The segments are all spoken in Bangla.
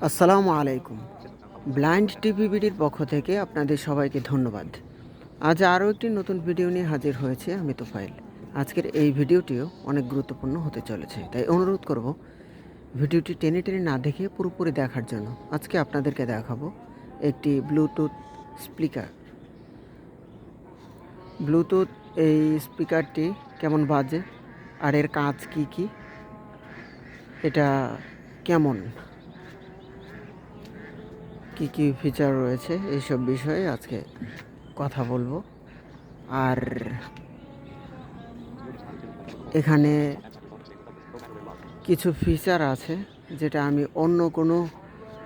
আসসালামু আলাইকুম। ব্লাইন্ড টিভিবিডির পক্ষ থেকে আপনাদের সবাইকে ধন্যবাদ। আজ আরও একটি নতুন ভিডিও নিয়ে হাজির হয়েছে আমি তোফাইল। আজকের এই ভিডিওটিও অনেক গুরুত্বপূর্ণ হতে চলেছে, তাই অনুরোধ করব ভিডিওটি টেনে টেনে না দেখে পুরোপুরি দেখার জন্য। আজকে আপনাদেরকে দেখাবো একটি ব্লুটুথ এই স্পিকারটি কেমন বাজে আর এর কাজ কি কি, এটা কেমন, কি কি ফিচার রয়েছে, এইসব বিষয়ে আজকে কথা বলবো। আর এখানে কিছু ফিচার আছে যেটা আমি অন্য কোনো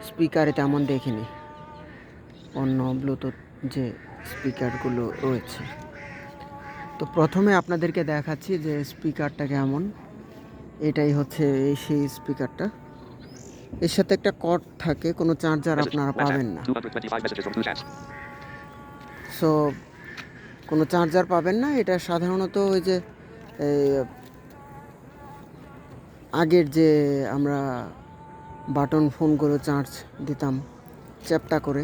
স্পিকারে তেমন দেখিনি, অন্য ব্লুটুথ যে স্পিকারগুলো রয়েছে। তো প্রথমে আপনাদেরকে দেখাচ্ছি যে স্পিকারটা কেমন। এটাই হচ্ছে সেই স্পিকারটা। এর সাথে একটা কর্ড থাকে, কোনো চার্জার আপনারা পাবেন না। সো কোনো চার্জার পাবেন না। এটা সাধারণত ওই যে আগের যে আমরা বাটন ফোনগুলো চার্জ দিতাম চ্যাপটা করে,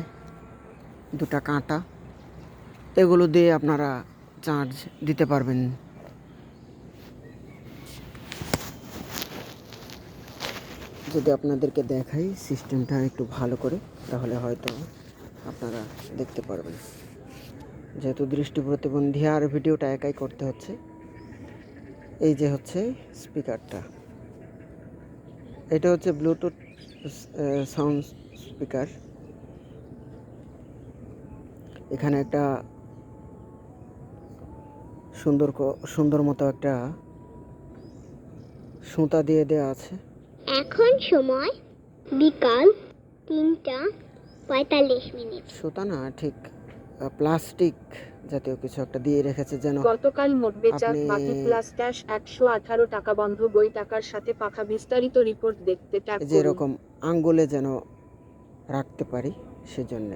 দুটা কাঁটা, এগুলো দিয়ে আপনারা চার্জ দিতে পারবেন। যদি আপনাদেরকে দেখাই সিস্টেমটা একটু ভালো করে, তাহলে হয়তো আপনারা দেখতে পারবেন। যেহেতু দৃষ্টি প্রতিবন্ধী আর ভিডিওটা একাই করতে হচ্ছে। এই যে হচ্ছে স্পিকারটা, এটা হচ্ছে ব্লুটুথ সাউন্ড স্পিকার। এখানে একটা সুন্দর মতো একটা সুতা দিয়ে দেওয়া আছে। এখন সময় বিকাল 3:45। সুতা না, ঠিক প্লাস্টিক জাতীয় কিছু একটা দিয়ে রেখেছে যেন। গতকাল মোট বেচা বাকি প্লাস ক্যাশ 118 টাকা, বন্ধ বই টাকার সাথে পাখা। বিস্তারিত রিপোর্ট দেখতে ট্যাগ যে করুন। এরকম আঙ্গুলে যেন রাখতে পারি, সেজন্য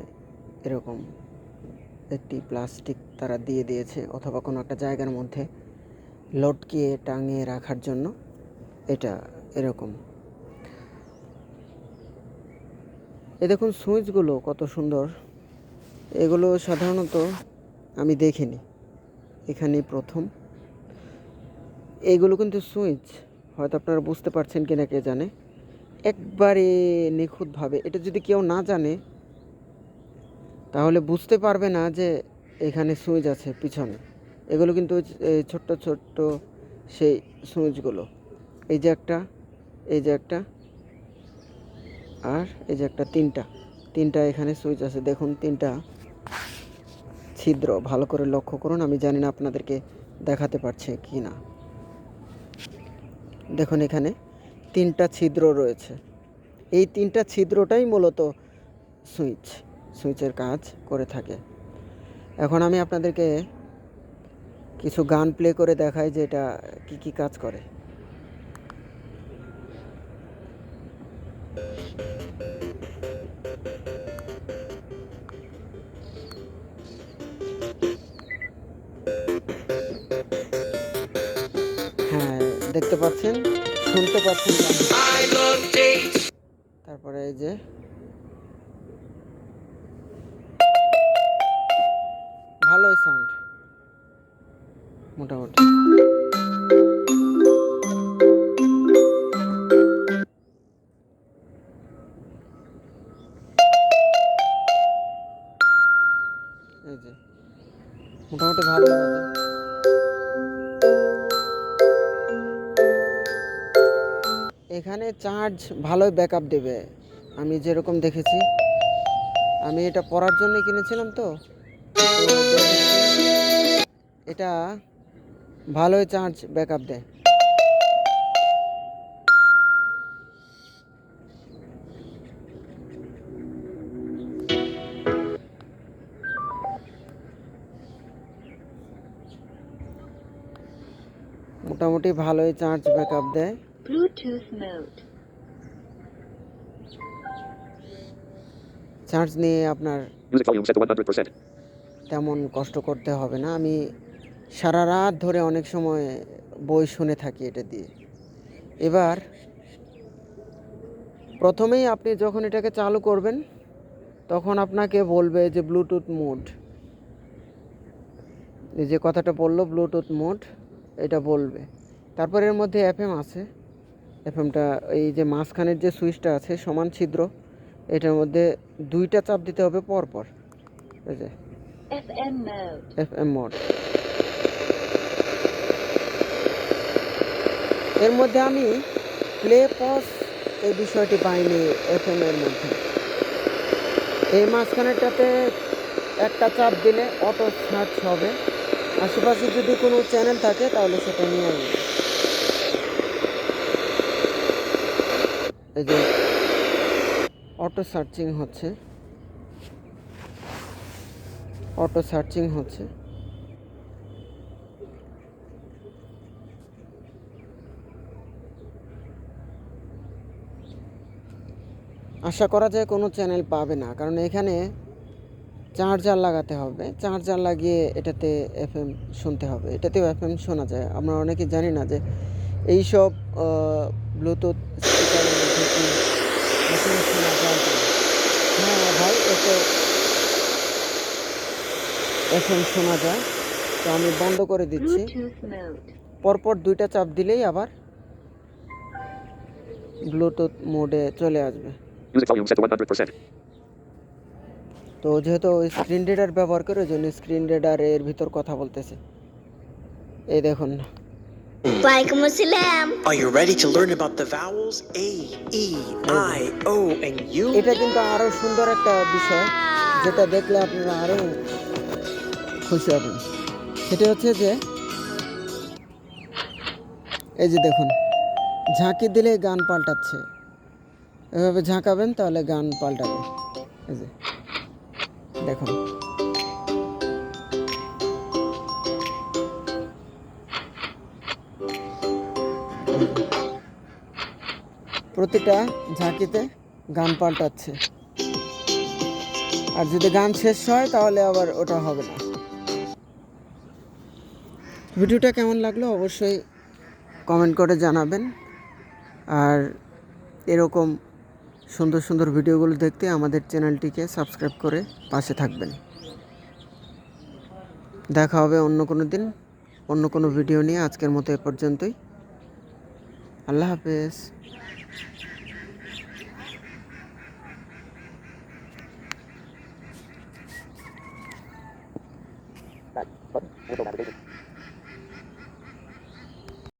এরকম একটি প্লাস্টিক তারা দিয়ে দিয়েছে, অথবা কোনো একটা জায়গার মধ্যে লটকিয়ে টাঙিয়ে রাখার জন্য এটা এরকম। এ দেখুন সুইচগুলো কত সুন্দর। এগুলো সাধারণত আমি দেখিনি, এখানেই প্রথম। এইগুলো কিন্তু সুইচ, হয়তো আপনারা বুঝতে পারছেন কিনা কে জানে, একবারে নিখুঁতভাবে। এটা যদি কেউ না জানে তাহলে বুঝতে পারবে না যে এখানে সুইচ আছে পিছনে। এগুলো কিন্তু ছোট্ট ছোট্ট সেই সুইচগুলো। এই যে একটা, এই যে একটা, আর এই যে একটা, তিনটা এখানে সুইচ আছে। দেখুন তিনটা ছিদ্র, ভালো করে লক্ষ্য করুন। আমি জানি না আপনাদেরকে দেখাতে পারছে কি না। দেখুন এখানে তিনটা ছিদ্র রয়েছে। এই তিনটা ছিদ্রটাই মূলত সুইচের কাজ করে থাকে। এখন আমি আপনাদেরকে কিছু গান প্লে করে দেখাই যে এটা কি কি কাজ করে। হ্যাঁ, দেখতে পাচ্ছেন, শুনতে পাচ্ছেন। তারপরে এই যে ভালোই সাউন্ড মোটামুটি। এই যে মোটামুটি ভালো বাজে। এখানে চার্জ ভালোই ব্যাকআপ দেবে, আমি যেরকম দেখেছি। আমি এটা পড়ার জন্য কিনেছিলাম, তো এটা ভালোই চার্জ ব্যাকআপ দেয়। মোটামুটি ভালোই চার্জ ব্যাকআপ দেয়। Bluetooth mode. চার্জ নিয়ে আপনার তেমন কষ্ট করতে হবে না। আমি সারা রাত ধরে অনেক সময় বই শুনে থাকি এটা দিয়ে। এবার প্রথমেই আপনি যখন এটাকে চালু করবেন তখন আপনাকে বলবে যে ব্লুটুথ মোড, এই যে কথাটা বললো ব্লুটুথ মোড, এটা বলবে। তারপর এর মধ্যে এফএম আছে, এফএমটা এই যে মাঝখানের যে সুইচটা আছে সমান ছিদ্র, এটার মধ্যে 2টা চাপ দিতে হবে পরপর। এই যে FM mode. FM mode. এর মধ্যে আমি প্লে পজ এই বিষয়টি পাইনি এফএম এর মধ্যে। এই মাঝখানেরটাতে একটা চাপ দিলে অটো সার্চ হবে, আশেপাশে যদি কোনো চ্যানেল থাকে তাহলে সেটা নিয়ে আসবে। এই যে অটো সার্চিং হচ্ছে, অটো সার্চিং হচ্ছে। আশা করা যায় কোনো চ্যানেল পাবে না, কারণ এখানে চার্জার লাগাতে হবে, চার্জার লাগিয়ে এটাতে এফএম শুনতে হবে। এটাতেও এফএম শোনা যায়। আমরা অনেকে জানি না যে এইসব ব্লুটুথ স্পিকারের মধ্যে কি এফএম শোনা যায় কিনা। হ্যাঁ ভাই, এতে এফএম শোনা যায়। তো আমি বন্ধ করে দিচ্ছি। Bluetooth mode. পরপর 2টা চাপ দিলেই আবার ব্লুটুথ মোডে চলে আসবে। Music volume set to 100%. তো যেহেতু স্ক্রিন রিডার ব্যবহার করে, ওই জন্য স্ক্রিন রিডারের ভিতর কথা বলতেছে। এই দেখুন না, Walaikum assalam. Are you ready to learn about the vowels A, E, I, O, and U? এটা কিন্তু আরো সুন্দর একটা বিষয়, যেটা দেখলে আপনারা আরো খুশি হবেন। সেটা হচ্ছে যে এই যে দেখুন, ঝাঁকি দিলে গান পাল্টাচ্ছে। এভাবে ঝাঁকাবেন তাহলে গান পাল্টাবে। এই যে দেখুন, প্রতিটা ঝাঁকিতে গান পাল্টাচ্ছে। আর যদি গান শেষ হয় তাহলে আবার ওটা হবে না। ভিডিওটা কেমন লাগলো অবশ্যই কমেন্ট করে জানাবেন। আর এরকম সুন্দর সুন্দর ভিডিওগুলো দেখতে আমাদের চ্যানেলটিকে সাবস্ক্রাইব করে পাশে থাকবেন। দেখা হবে অন্য কোনো দিন অন্য কোনো ভিডিও নিয়ে। আজকের মতো এ পর্যন্তই। আল্লাহ হাফেজ।